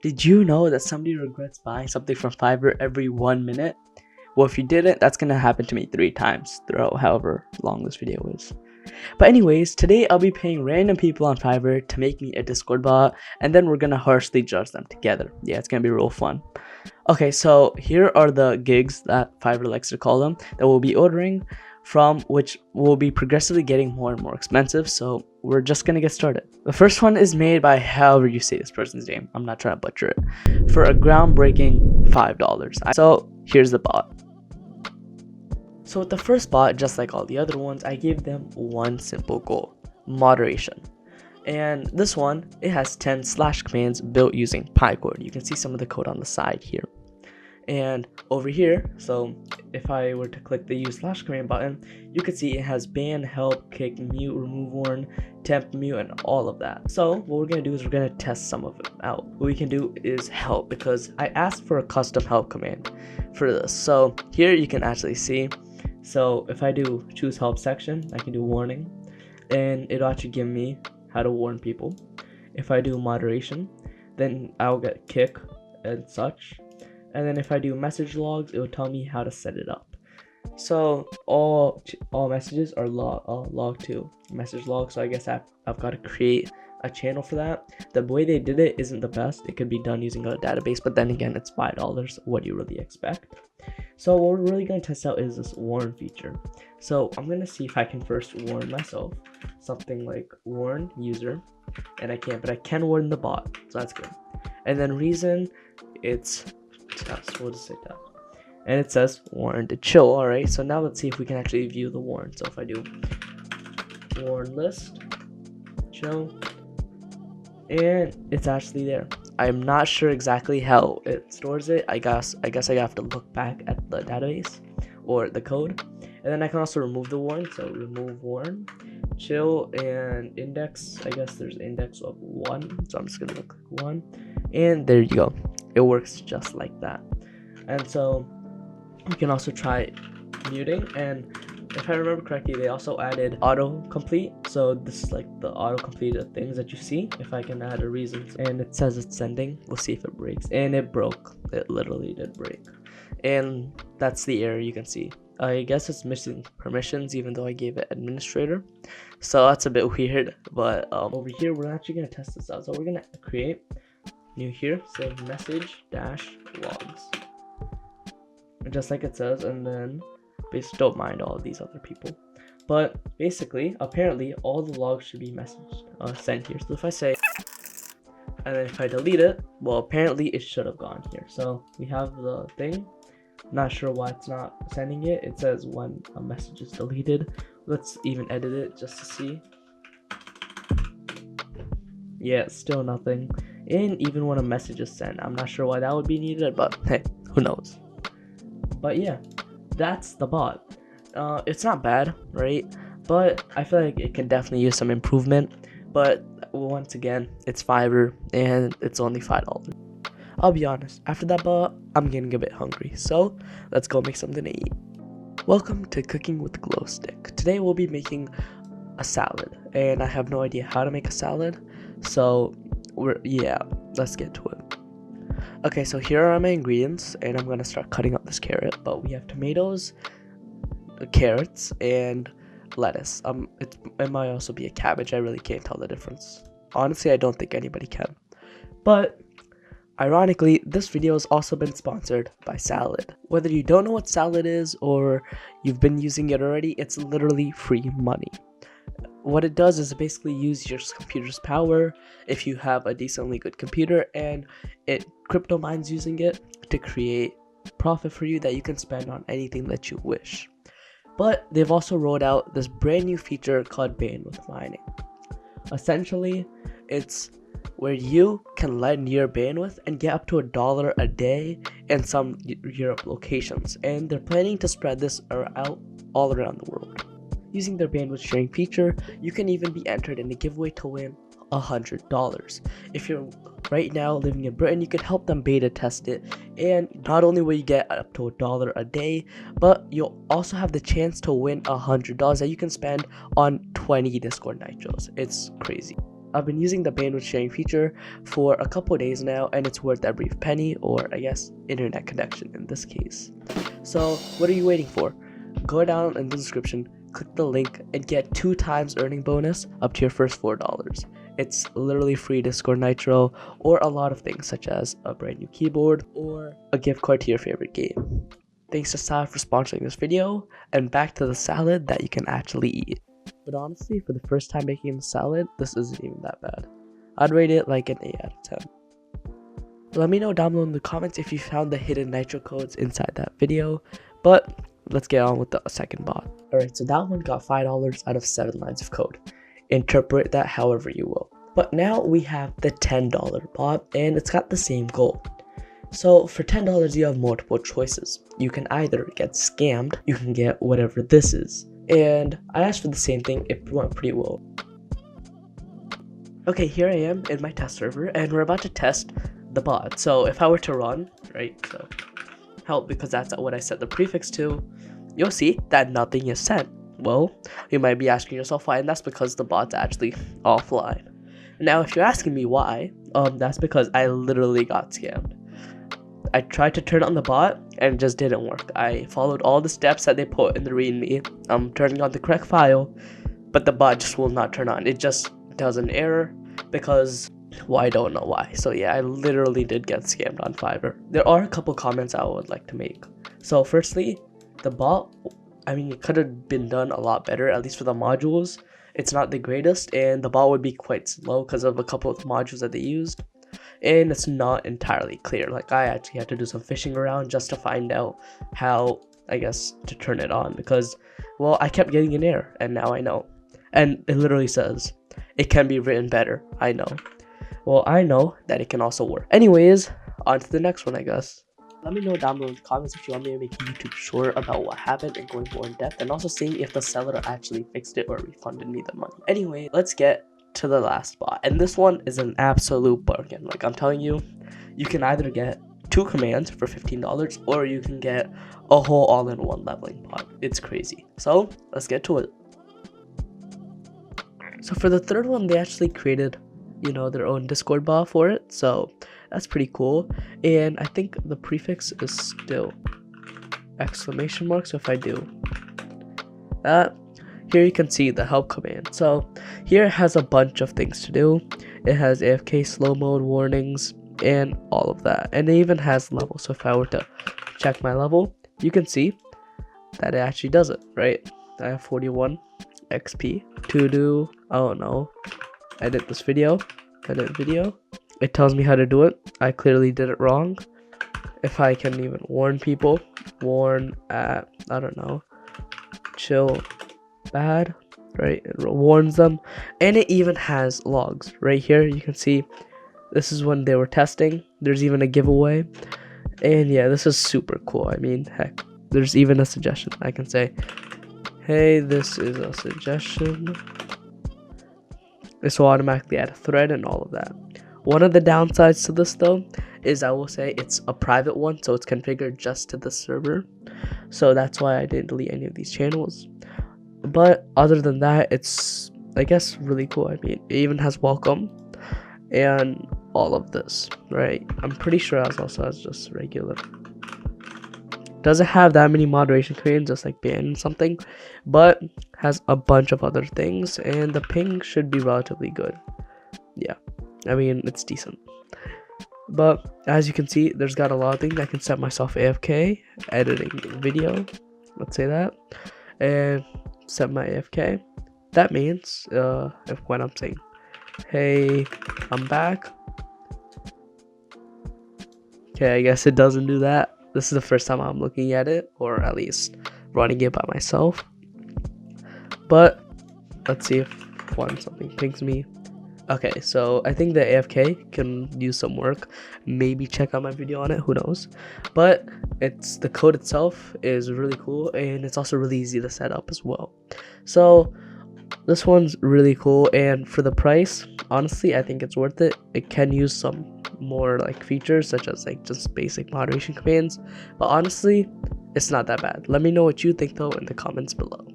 Did you know that somebody regrets buying something from Fiverr every 1 minute? Well, if you didn't, that's gonna happen to me 3 times throughout however long this video is. But anyways, today I'll be paying random people on Fiverr to make me a Discord bot, and then we're gonna harshly judge them together. Yeah, it's gonna be real fun. Okay, so here are the gigs that Fiverr likes to call them that we'll be ordering from, which will be progressively getting more and more expensive. So we're just gonna get started. The first one is made by however you say this person's name. I'm not trying to butcher it. For a groundbreaking $5. So here's the bot. So with the first bot, just like all the other ones, I gave them one simple goal: moderation. And this one, it has 10 slash commands built using PyCode. You can see some of the code on the side here. And over here, so if I were to click the use slash command button, you can see it has ban, help, kick, mute, remove warn, temp, mute, and all of that. So what we're going to do is we're going to test some of it out. What we can do is help, because I asked for a custom help command for this. So here you can actually see, so if I do choose help section, I can do warning, and it'll actually give me how to warn people. If I do moderation, then I'll get kick and such. And then if I do message logs, it will tell me how to set it up. So all messages are logged to message log. So I guess I've got to create a channel for that. The way they did it isn't the best. It could be done using a database, but then again, it's $5. What do you really expect? So what we're really going to test out is this warn feature. So I'm going to see if I can first warn myself, something like warn user, and I can't, but I can warn the bot, so that's good. And then reason, it's test. We'll just say that, and it says warn to chill. All right, so now let's see if we can actually view the warn. So if I do warn list chill, and it's actually there. I'm not sure exactly how it stores it. I guess I have to look back at the database or the code, and then I can also remove the warn. So remove warn, chill, and index. I guess there's index of 1, so I'm just gonna click 1, and there you go. It works just like that. And so you can also try muting, and if I remember correctly, they also added autocomplete. So this is like the autocomplete of things that you see. If I can add a reason, and it says it's sending, we'll see if it breaks. And it broke. It literally did break. And that's the error you can see. I guess it's missing permissions, even though I gave it administrator. So that's a bit weird. But over here, we're actually gonna test this out. So we're gonna create new here, say message dash logs, just like it says, and then basically don't mind all of these other people, but basically apparently all the logs should be sent here. So if I say, and then if I delete it, well, apparently it should have gone here. So we have the thing. Not sure why it's not sending it. It says when a message is deleted. Let's even edit it just to see. Yeah, still nothing. And even when a message is sent, I'm not sure why that would be needed, but hey, who knows. But yeah, that's the bot. It's not bad, right? But I feel like it can definitely use some improvement. But once again, it's Fiverr and it's only $5. I'll be honest, after that bot, I'm getting a bit hungry, so let's go make something to eat. Welcome to Cooking with Glowstik. Today we'll be making a salad, and I have no idea how to make a salad, so let's get to it. Okay, so here are my ingredients, and I'm gonna start cutting up this carrot. But we have tomatoes, carrots, and lettuce. It might also be a cabbage. I really can't tell the difference. Honestly, I don't think anybody can. But ironically, this video has also been sponsored by Salad. Whether you don't know what Salad is or you've been using it already, it's literally free money. What it does is basically use your computer's power if you have a decently good computer, and it crypto mines using it to create profit for you that you can spend on anything that you wish. But they've also rolled out this brand new feature called bandwidth mining. Essentially, it's where you can lend your bandwidth and get up to $1 a day in some Europe locations, and they're planning to spread this out all around the world. Using their bandwidth sharing feature, you can even be entered in a giveaway to win $100. If you're right now living in Britain, you can help them beta test it, and not only will you get up to $1 a day, but you'll also have the chance to win $100 that you can spend on 20 Discord nitros. It's crazy. I've been using the bandwidth sharing feature for a couple days now, and it's worth every penny, or I guess internet connection in this case. So what are you waiting for? Go down in the description, click the link, and get 2 times earning bonus up to your first $4. It's literally free Discord Nitro, or a lot of things such as a brand new keyboard or a gift card to your favorite game. Thanks to Salad for sponsoring this video, and back to the salad that you can actually eat. But honestly, for the first time making a salad, this isn't even that bad. I'd rate it like an 8 out of 10. Let me know down below in the comments if you found the hidden nitro codes inside that video, but let's get on with the second bot. Alright, so that one got $5 out of 7 lines of code. Interpret that however you will. But now we have the $10 bot, and it's got the same goal. So for $10 you have multiple choices. You can either get scammed, you can get whatever this is. And I asked for the same thing, it went pretty well. Okay, here I am in my test server, and we're about to test the bot. So if I were to run, right, so help, because that's what I set the prefix to, you'll see that nothing is sent. Well, you might be asking yourself why, and that's because the bot's actually offline. Now, if you're asking me why, that's because I literally got scammed. I tried to turn on the bot and it just didn't work. I followed all the steps that they put in the readme. I'm turning on the correct file, but the bot just will not turn on. It just does an error because, well, I don't know why. So yeah, I literally did get scammed on FIVERR. There are a couple comments I would like to make. So firstly, the bot, I mean, it could have been done a lot better, at least for the modules. It's not the greatest, and the bot would be quite slow because of a couple of modules that they used. And it's not entirely clear. Like, I actually had to do some fishing around just to find out how, I guess, to turn it on, because, well, I kept getting an error, and now I know. And it literally says it can be written better. I know. Well, I know that it can also work. Anyways, on to the next one, I guess. Let me know down below in the comments if you want me to make a YouTube short about what happened and going more in depth, and also seeing if the seller actually fixed it or refunded me the money. Anyway, let's get to the last bot, and this one is an absolute bargain. Like, I'm telling you, you can either get 2 commands for $15, or you can get a whole all-in-one leveling bot. It's crazy. So let's get to it. So for the third one, they actually created, you know, their own Discord bot for it, so that's pretty cool. And I think the prefix is still exclamation mark. So if I do that, here you can see the help command. So here it has a bunch of things to do. It has AFK, slow mode, warnings, and all of that. And it even has level. So if I were to check my level, you can see that it actually does it, right? I have 41 XP to do, I don't know, edit this video, edit video. It tells me how to do it. I clearly did it wrong. If I can even warn people, warn at, I don't know, chill bad, right? It warns them, and it even has logs right here. You can see this is when they were testing. There's even a giveaway, and yeah, this is super cool. I mean, heck, there's even a suggestion. I can say, hey, this is a suggestion. This will automatically add a thread and all of that. One of the downsides to this, though, is I will say it's a private one, so it's configured just to the server. So that's why I didn't delete any of these channels. But other than that, it's, I guess, really cool. I mean, it even has welcome and all of this, right? I'm pretty sure it also has just regular. Doesn't have that many moderation commands, just like ban something, but has a bunch of other things, and the ping should be relatively good. Yeah, I mean, it's decent. But as you can see, there's got a lot of things. I can set myself AFK, editing video, let's say that, and set my AFK. That means if when I'm saying, hey, I'm back, okay, I guess it doesn't do that. This is the first time I'm looking at it, or at least running it by myself. But let's see if when something pings me. Okay, so I think the AFK can use some work. Maybe check out my video on it, who knows. But it's, the code itself is really cool, and it's also really easy to set up as well. So this one's really cool, and for the price, honestly, I think it's worth it. It can use some more like features, such as like just basic moderation commands, but honestly, it's not that bad. Let me know what you think though in the comments below.